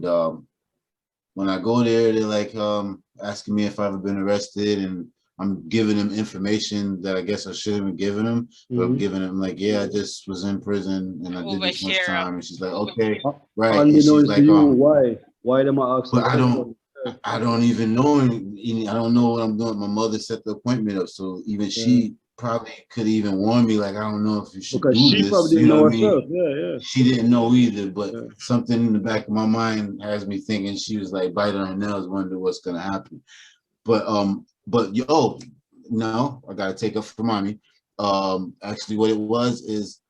And when I go there, they're like asking me if I've ever been arrested, and I'm giving them information that I guess I shouldn't have given them, but I'm giving them like, yeah, I just was in prison and I did this much time. And she's like, okay, right. And she's like, why them are asking? But I don't even know. I don't know what I'm doing. My mother set the appointment up, so even she probably could even warn me, like, I don't know if you should do this. Probably didn't know herself. She didn't know either, but something in the back of my mind has me thinking she was like biting her nails, wondering what's gonna happen. But yo, no, I gotta take up for mommy. Actually, what it was is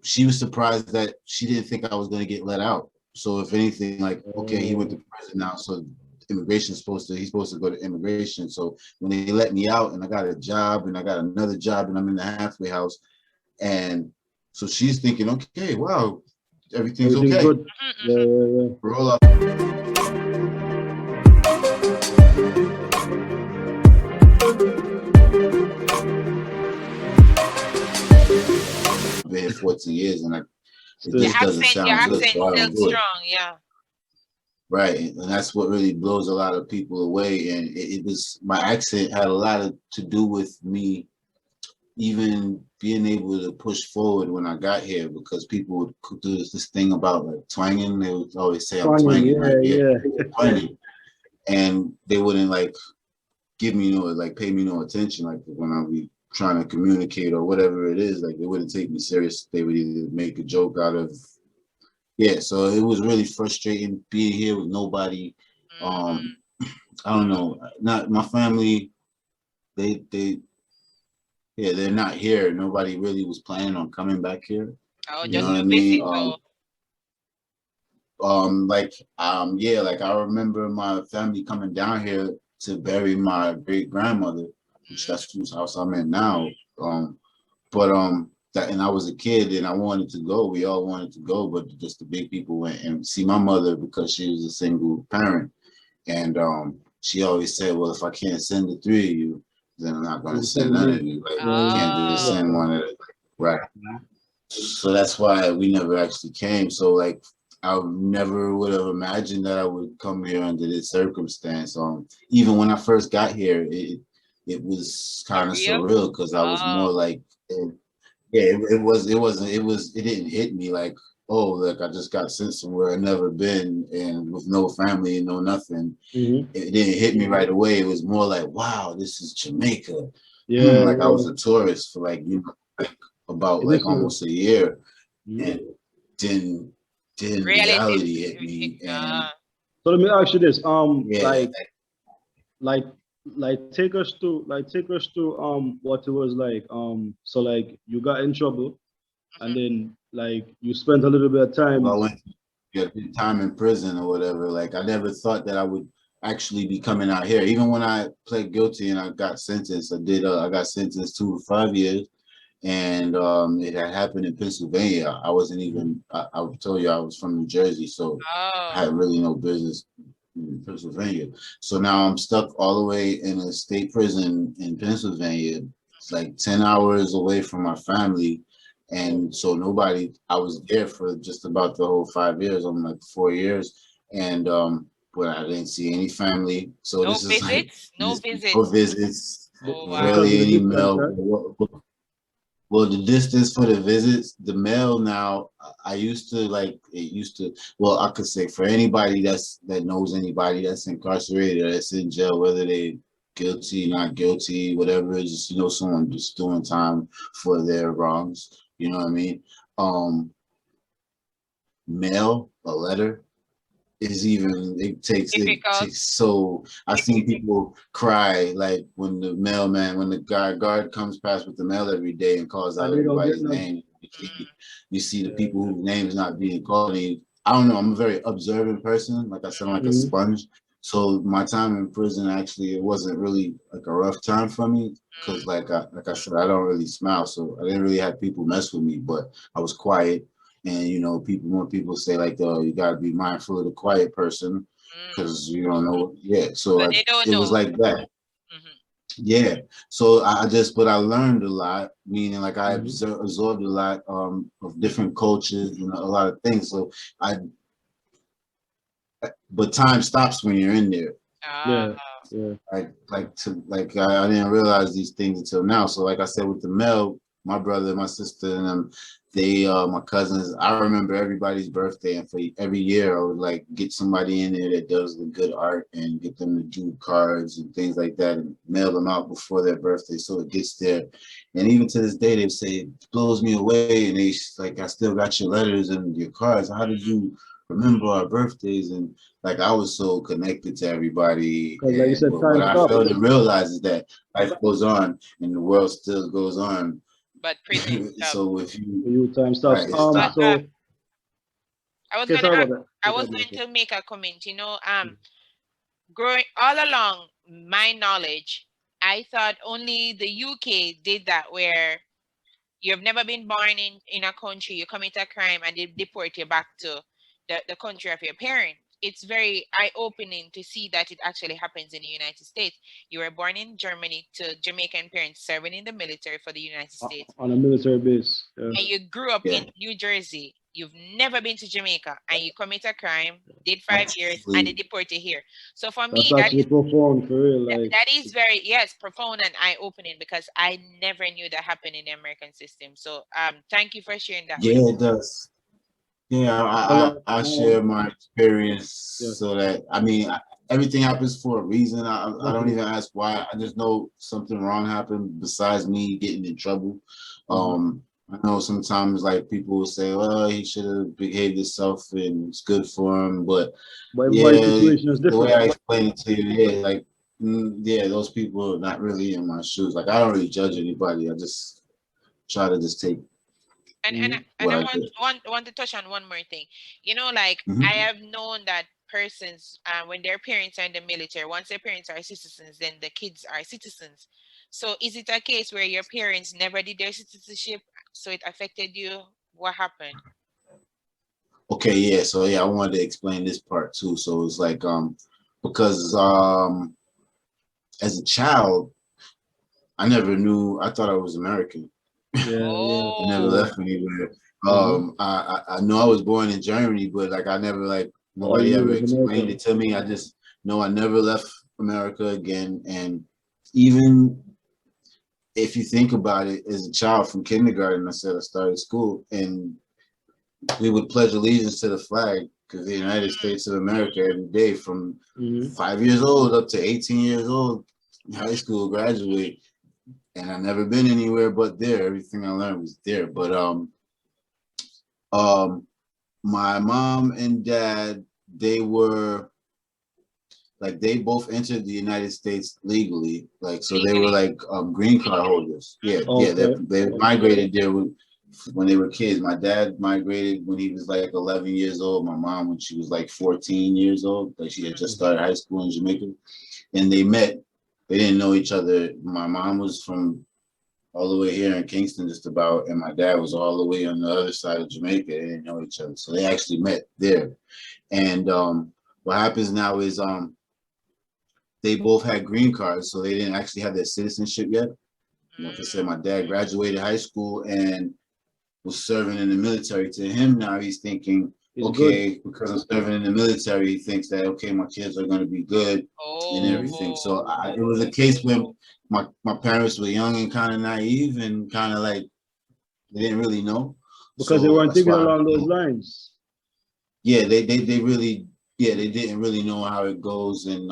she was surprised that she didn't think I was gonna get let out. So if anything, like, okay, he went to prison now, so he's supposed to go to immigration. So when they let me out and I got a job and I got another job and I'm in the halfway house, and so she's thinking, okay, wow, everything's okay. Good. Roll up. Been here 14 years and it just doesn't sound good. So I don't do it. Yeah. Right, and that's what really blows a lot of people away. And it was, my accent had a lot to do with me even being able to push forward when I got here, because people would do this thing about like twanging. They would always say I'm twanging, twanging, and they wouldn't like give me pay me no attention, like when I be trying to communicate or whatever it is. Like they wouldn't take me serious. They would either make a joke out of. Yeah, so it was really frustrating being here with nobody. I don't know, not my family. They're not here. Nobody really was planning on coming back here. Oh, just to visit though. Like I remember my family coming down here to bury my great grandmother, which that's whose house I'm in now. And I was a kid and I wanted to go. We all wanted to go, but just the big people went and see my mother because she was a single parent. And she always said, well, if I can't send the three of you, then I'm not going to send none of you. Like, you can't just send one of them. Right. So that's why we never actually came. So like, I never would have imagined that I would come here under this circumstance. Even when I first got here, it was kind of surreal because I was more like, it didn't hit me like, oh, like I just got sent somewhere I've never been and with no family and no nothing. It didn't hit me right away. It was more like, wow, this is Jamaica. Like I was a tourist for like, about like almost a year, and then reality hit me. And so let me ask you this, take us through what it was like. So like you got in trouble, and then like you spent a little bit of time. I went time in prison or whatever. Like I never thought that I would actually be coming out here. Even when I pled guilty and I got sentenced, I got sentenced to 5 years, and it had happened in Pennsylvania. I wasn't even. I told you I was from New Jersey, so I had really no business in Pennsylvania. So now I'm stuck all the way in a state prison in Pennsylvania. It's like 10 hours away from my family. And so I was there for just about the whole 5 years. I'm like 4 years. And but I didn't see any family. So no this visits? is like no visits. No visits. Oh, wow. Barely any mail. Well, the distance for the visits, the mail now, I used to well, I could say for anybody that knows anybody that's incarcerated or that's in jail, whether they guilty, not guilty, whatever, just someone just doing time for their wrongs, you know what I mean? Mail, a letter, it takes so I've seen people cry like when the guard comes past with the mail every day and calls out everybody's name. You see the people whose names not being called. I don't know, I'm a very observant person. Like I said, I'm like a sponge. So my time in prison, actually, it wasn't really like a rough time for me because like I said, I don't really smile. So I didn't really have people mess with me, but I was quiet. And more people say like, you gotta be mindful of the quiet person because you don't know. Yeah, so like, it was like that. Yeah. So but I learned a lot, meaning like I absorbed a lot of different cultures and a lot of things. So but time stops when you're in there. Yeah, yeah. I didn't realize these things until now. So like I said, with the mail, my brother, my sister, and them, they my cousins, I remember everybody's birthday, and for every year I would like get somebody in there that does the good art and get them to do cards and things like that and mail them out before their birthday so it gets there. And even to this day they say it blows me away, and they like, I still got your letters and your cards. How did you remember our birthdays? And like I was so connected to everybody, Because like you and said, but what time I failed to stops. realize is that life goes on and the world still goes on. But prison stuff. So if you For you, time stops. right, it stops. But So I was okay, gonna sorry ask, about that. I Okay, was go going ahead, to make a comment. Growing all along my knowledge, I thought only the UK did that, where you've never been born in a country, you commit a crime and they deport you back to the country of your parent. It's very eye-opening to see that it actually happens in the United States. You were born in Germany to Jamaican parents serving in the military for the United States, on a military base. Yeah. and you grew up Yeah, in New Jersey. You've never been to Jamaica, and you commit a crime, did 5 years, and they actually, deport you here. So for That's me, actually profound for real. Like that is very, yes, profound and eye-opening, because I never knew that happened in the American system. So thank you for sharing that with yeah, it does. Yeah, so like I share my experience yeah, so that I mean everything happens for a reason. I don't definitely. even ask why. I just know something wrong happened besides me getting in trouble. Mhm. I know sometimes like people will say, well, he should have behaved himself and it's good for him, but But everybody's yeah, situation is the way different. I explain it to you, yeah, like yeah, those people are not really in my shoes. Like I don't really judge anybody. I just try to just take and and Mhm. and what I I want get. want to touch on one more thing. Like I Mhm. have known that persons, when their parents are in the military, once their parents are citizens, then the kids are citizens. So is it a case where your parents never did their citizenship, so it affected you? What happened? Okay, yeah. So yeah, I wanted to explain this part too. So it's like because as a child, I never knew. I thought I was American. Yeah, yeah, I never yeah. Oh, left anywhere. Mhm. I know I was born in Germany, but like I never like All you nobody knew ever was explained America. it to me. I just know I never left America again. And even if you think about it, as a child from kindergarten, I said I started school, and we would pledge allegiance to the flag because the United States of America every day from Mhm. 5 years old up to 18 years old, high school graduate, and I never been anywhere but there. Everything I learned was there. But um, my mom and dad, they were like they both entered the United States legally, like so they were legally. like green card holders. Yeah, Mhm. yeah, Okay. they Okay. migrated there when they were kids. My dad migrated when he was like 11 years old. My mom when she was like 14 years old. Like she had just Mhm. started high school in Jamaica, and they met. They didn't know each other. My mom was from all the way here in Kingston, just about, and my dad was all the way on the other side of Jamaica. They didn't know each other, so they actually met there. And what happens now is they both had green cards, so they didn't actually have their citizenship yet. Like I said, Mm. my dad graduated high school and was serving in the military. To him now, he's thinking, It's good. okay, because I'm serving in the military, he thinks that okay, my kids are going to be good and Mhm. everything. So Oh. it was a case where my parents were young and kind of naive and kind of like they didn't really know. Because they So weren't that's thinking why along those lines. yeah, they really yeah they didn't really know how it goes, and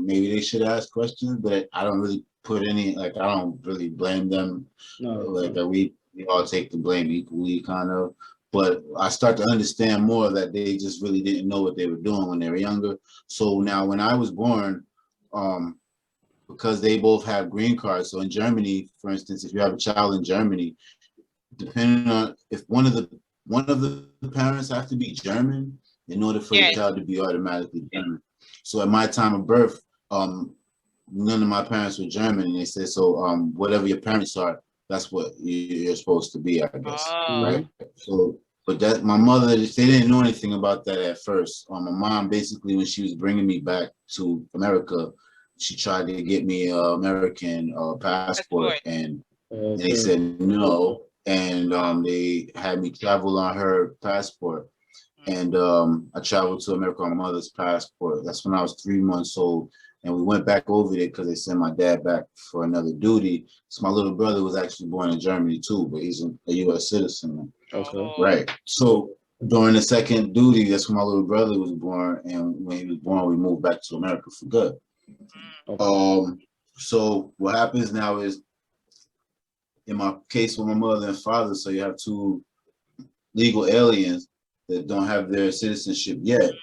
maybe they should ask questions, but I don't really put any like I don't really blame them. No, Like no. we all take the blame equally, kind of. But I start to understand more that they just really didn't know what they were doing when they were younger. So now when I was born, um, because they both have green cards. So in Germany, for instance, if you have a child in Germany, depending on if one of the parents have to be German in order for the Yes. child to be automatically German. So at my time of birth, um, none of my parents were German, and they said so. Whatever your parents are, that's what you're supposed to be, I guess, Oh. right? Mhm. So, but that my mother, they didn't know anything about that at first. My mom basically, when she was bringing me back to America, she tried to get me an American passport, Passport. and they Okay. said no, and Wow. they had me travel on her passport. And I traveled to America on my mother's passport. That's when I was 3 months old. And we went back over there because they sent my dad back for another duty. So my little brother was actually born in Germany too, but he's a U.S. citizen. Okay. Right. So during the second duty, that's when my little brother was born. And when he was born, we moved back to America for good. Okay. So what happens now is, in my case with my mother and father, so you have two legal aliens that don't have their citizenship yet.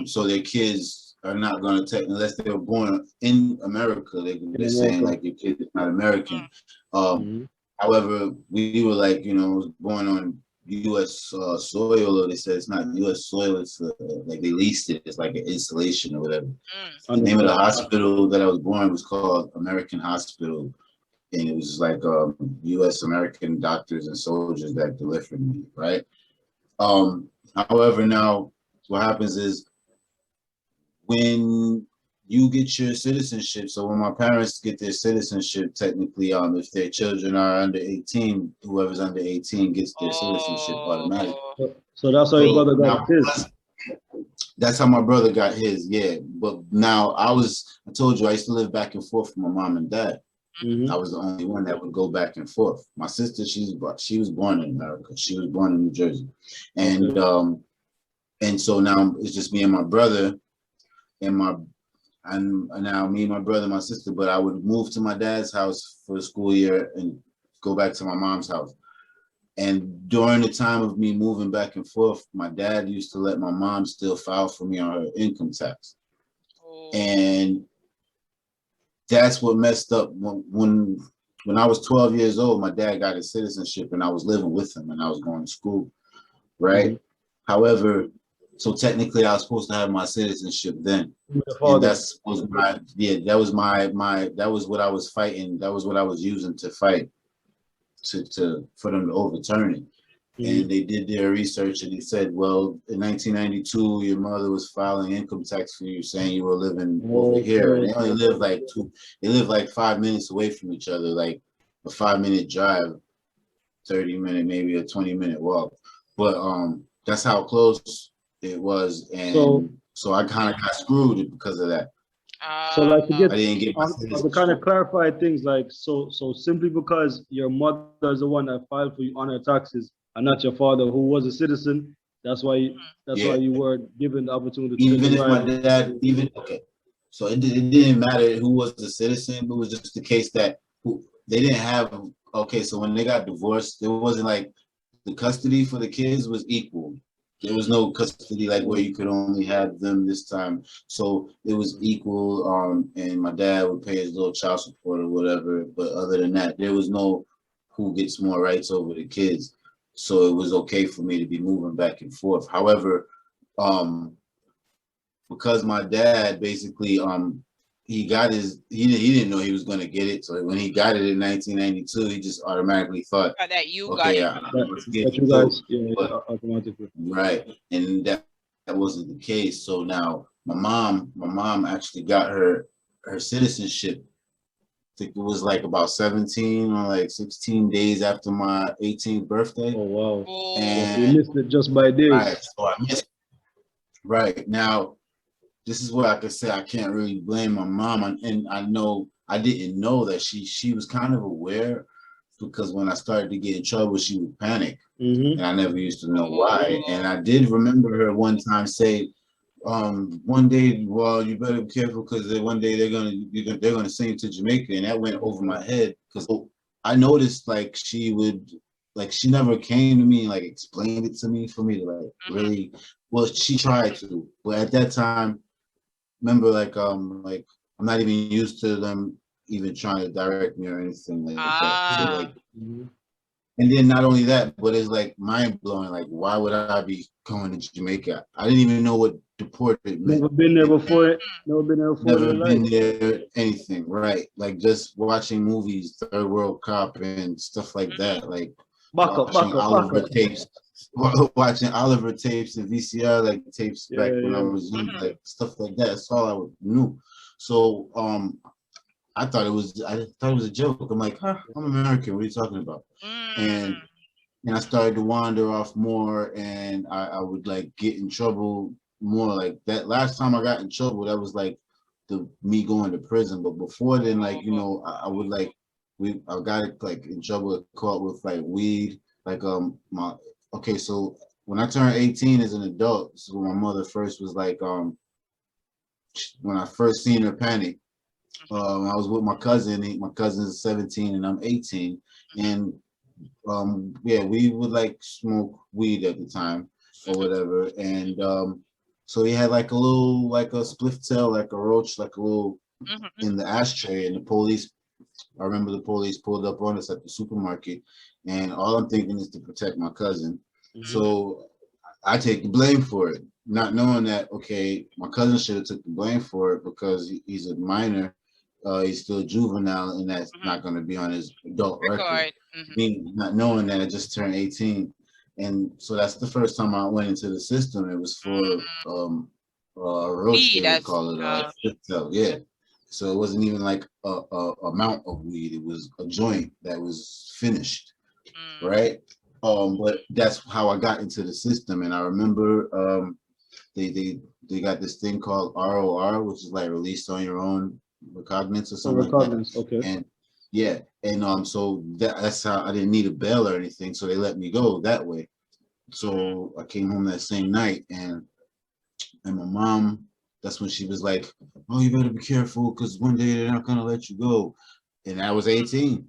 So their kids are not going to take, unless they were born in America, they're saying like your kid is not American. However, we were like, was born on U.S. Soil, or they said it's not U.S. soil, it's like they leased it, it's like an installation or whatever. The name of the hospital that I was born was called American Hospital, and it was like U.S. American doctors and soldiers that delivered me, right? However, now what happens is, when you get your citizenship, so when my parents get their citizenship, technically, if their children are under 18, whoever's under 18 gets their citizenship automatically. So that's how your brother got his. That's how my brother got his, yeah. But now I told you I used to live back and forth with my mom and dad. I was the only one that would go back and forth. My sister, she was born in America. She was born in New Jersey, and so now it's just me and my brother, and now me and my brother and my sister. But I would move to my dad's house for the school year and go back to my mom's house. And during the time of me moving back and forth, my dad used to let my mom still file for me on her income tax, and that's what messed up when I was 12 years old. My dad got his citizenship, and I was living with him, and I was going to school, right? However, so technically, I was supposed to have my citizenship then, and that was what I was fighting. That was what I was using to fight for them to overturn it. And they did their research, and they said, well, in 1992, your mother was filing income tax for you, saying you were living over here. And they only live like 5 minutes away from each other, like a 5-minute drive, 30-minute, maybe a 20-minute walk. But that's how close it was, and so I kind of got screwed because of that. So like to kind of to clarify things, like so simply because your mother is the one that filed for you on her taxes and not your father, who was a citizen, that's why you were given the opportunity. Even if my dad, so it didn't matter who was the citizen. It was just the case that they didn't have. So when they got divorced, it wasn't like the custody for the kids was equal. There was no custody like where you could only have them this time. So it was equal, and my dad would pay his little child support or whatever. But other than that, there was no who gets more rights over the kids. So it was okay for me to be moving back and forth. However, because my dad basically, he didn't know he was going to get it. So when he got it in 1992, he just automatically thought that you got it. Automatically. Right. And that wasn't the case. So now my mom actually got her citizenship. I think it was like about 17 or like 16 days after my 18th birthday. Oh, wow. And you missed it just by days. Right. So I missed it. Right. Now, this is what I could say. I can't really blame my mom, and I didn't know that she was kind of aware, because when I started to get in trouble, she would panic, and I never used to know why. And I did remember her one time say, one day, well, you better be careful, because one day they're gonna send you to Jamaica, and that went over my head, because I noticed like she never came to me and like explained it to me for me to like really. Well, she tried to, but at that time, remember, like I'm not even used to them even trying to direct me or anything like that. So, like, and then not only that, but it's like mind blowing. Like, why would I be going to Jamaica? I didn't even know what deported meant. Never been there before. Never been there. Anything, right? Like just watching movies, Third World Cop and stuff like that. Like watching Oliver tapes and VCR like tapes back when I was young, like stuff like that. That's all I knew. So I thought it was a joke. I'm like, I'm American. What are you talking about? And and I started to wander off more, and I would like get in trouble more. Like that last time I got in trouble, that was like the me going to prison. But before then, like I would like I got like in trouble, caught with like weed. Like my okay, so when I turned 18 as an adult, this is when my mother first was like when I first seen her panic. I was with my cousin. My cousin's 17 and I'm 18, and yeah, we would like smoke weed at the time or whatever, and so he had like a little like a spliff tail, like a roach, like a little in the ashtray, and the police, I remember the police pulled up on us at the supermarket, and all I'm thinking is to protect my cousin. So I take the blame for it, not knowing that okay, my cousin should have took the blame for it because he's a minor, he's still juvenile, and that's not going to be on his adult record. Me not knowing that I just turned 18, and so that's the first time I went into the system. It was for roach, they would call it yeah. So it wasn't even like a amount of weed. It was a joint that was finished, right? But that's how I got into the system. And I remember they got this thing called ROR, which is like released on your own recognizance or something like that. Okay. And yeah, and so that's how I didn't need a bail or anything, so they let me go that way. So I came home that same night, and my mom, that's when she was like, "Oh, you better be careful, because one day they're not gonna let you go." And I was 18.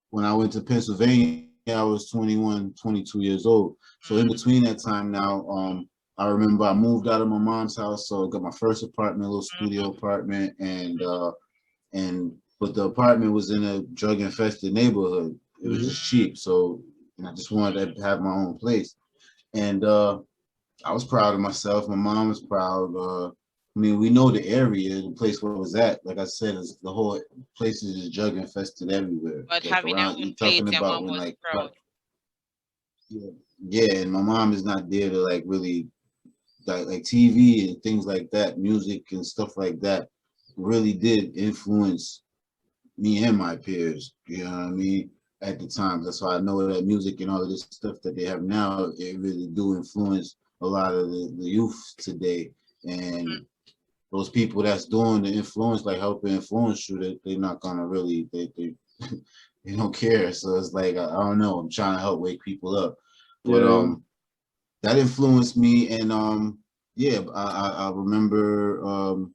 When I went to Pennsylvania, I was 21, 22 years old. So in between that time now, I remember I moved out of my mom's house, so I got my first apartment, a little studio apartment, and but the apartment was in a drug infested neighborhood. It was just cheap, so and I just wanted to have my own place. And I was proud of myself. My mom was proud. I mean, we know the area, the place where it was at. Like I said, is the whole place is just drug infested everywhere. But like having around, your own you place, talking your about mom when was like proud. yeah, and my mom is not there to like really like TV and things like that, music and stuff like that, really did influence me and my peers. You know what I mean? At the time, that's why I know that music and all of this stuff that they have now, it really do influence a lot of the youth today. And those people that's doing the influence, like helping influence you, they're not gonna really they don't care. So it's like I don't know. I'm trying to help wake people up, but that influenced me, and yeah, I remember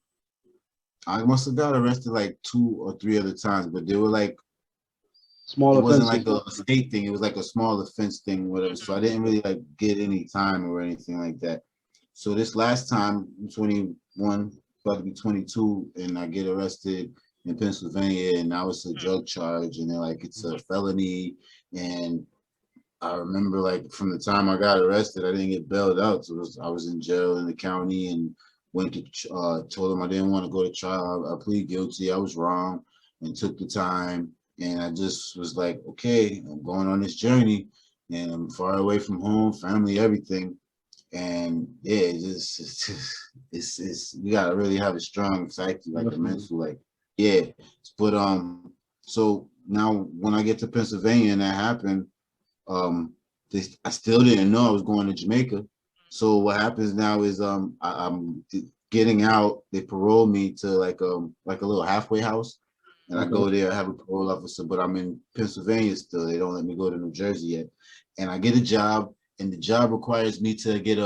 I must have got arrested like 2 or 3 other times, but they were like small it wasn't offenses. like a state thing. It was like a small offense thing, whatever. So I didn't really like get any time or anything like that. So this last time, I'm 21, about to be 22, and I get arrested in Pennsylvania, and now it's a drug charge, and they're like it's a felony. And I remember like from the time I got arrested, I didn't get bailed out. So I was in jail in the county and went to told them I didn't want to go to trial. I plead guilty. I was wrong and took the time. And I just was like, okay, I'm going on this journey, and I'm far away from home, family, everything. And yeah, it's you gotta really have a strong psyche, like a mental, like yeah. But so now when I get to Pennsylvania and that happened, I still didn't know I was going to Jamaica. So what happens now is I'm getting out. They parole me to like a little halfway house, and I go there. I have a parole officer, but I'm in Pennsylvania still. They don't let me go to New Jersey yet. And I get a job, and the job requires me to get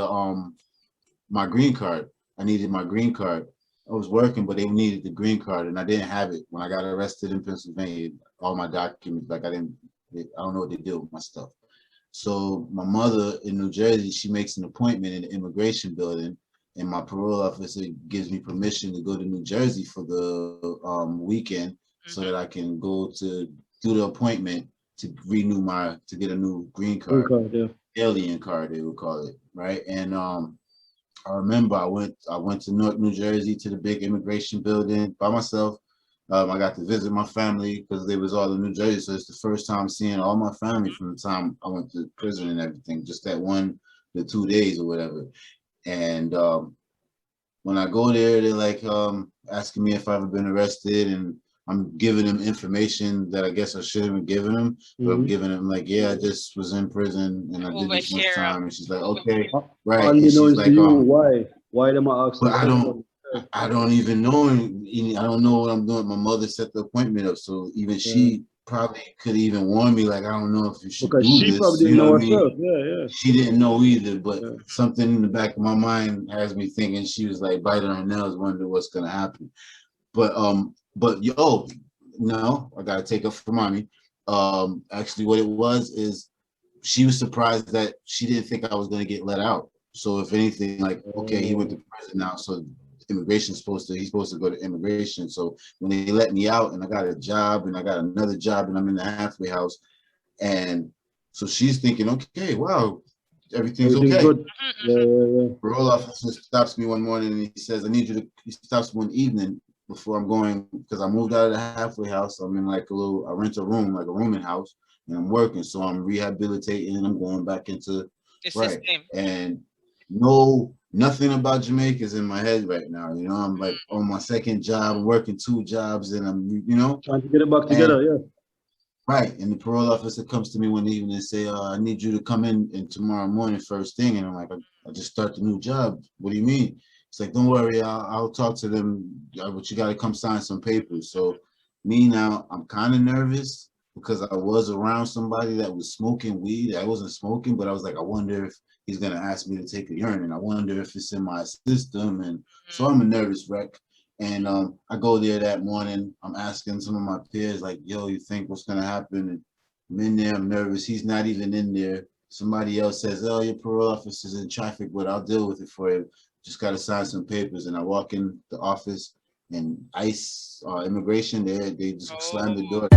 my green card. I needed my green card. I was working, but they needed the green card, and I didn't have it when I got arrested in Pennsylvania. All my documents, like I don't know what they did with my stuff. So my mother in New Jersey, she makes an appointment in the immigration building, and my parole officer gives me permission to go to New Jersey for the weekend so that I can go to do the appointment to to get a new green card, alien card they would call it, right? And I remember I went to Newark, New Jersey to the big immigration building by myself. I got to visit my family because they was all in New Jersey, so it's the first time seeing all my family from the time I went to prison and everything. Just that the 2 days or whatever. And when I go there, they're like asking me if I've ever been arrested, and I'm giving him information that I guess I shouldn't have given him, but I'm giving him like, yeah, I just was in prison and I did this much time. And she's like, okay, right. And she's like, why am I asking? But I don't even know. I don't know what I'm doing. My mother set the appointment up, so even she probably could even warn me. Like, I don't know if you should do she this. Probably didn't know herself. She didn't know either, but something in the back of my mind has me thinking she was like biting her nails, wondering what's gonna happen. But yo, no, I gotta take up for mommy. Actually, what it was is she was surprised that she didn't think I was gonna get let out. So if anything, like, okay, he went to prison now, so he's supposed to go to immigration. So when they let me out and I got a job and I got another job and I'm in the halfway house, and so she's thinking, okay, wow, everything's okay. Good. Parole officer stops me one morning and he says, he stops one evening before I'm going, because I moved out of the halfway house. I'm in like I rent a room, like a rooming house, and I'm working. So I'm rehabilitating and I'm going back into the system. And nothing about Jamaica is in my head right now. You know, I'm like on my second job, I'm working 2 jobs, and I'm, trying to get it back together. Right. And the parole officer comes to me one evening and say, I need you to come in tomorrow morning first thing. And I'm like, I just start the new job. What do you mean? It's like, don't worry, I'll talk to them, but you got to come sign some papers. So me now, I'm kind of nervous because I was around somebody that was smoking weed. I wasn't smoking, but I was like, I wonder if he's going to ask me to take a urine, and I wonder if it's in my system. And so I'm a nervous wreck. And I go there that morning. I'm asking some of my peers, like, yo, you think what's going to happen? And I'm in there. I'm nervous. He's not even in there. Somebody else says, oh, your parole officer's in traffic, but I'll deal with it for you. Just got to sign some papers. And I walk in the office, and ICE, immigration, they just slam the door.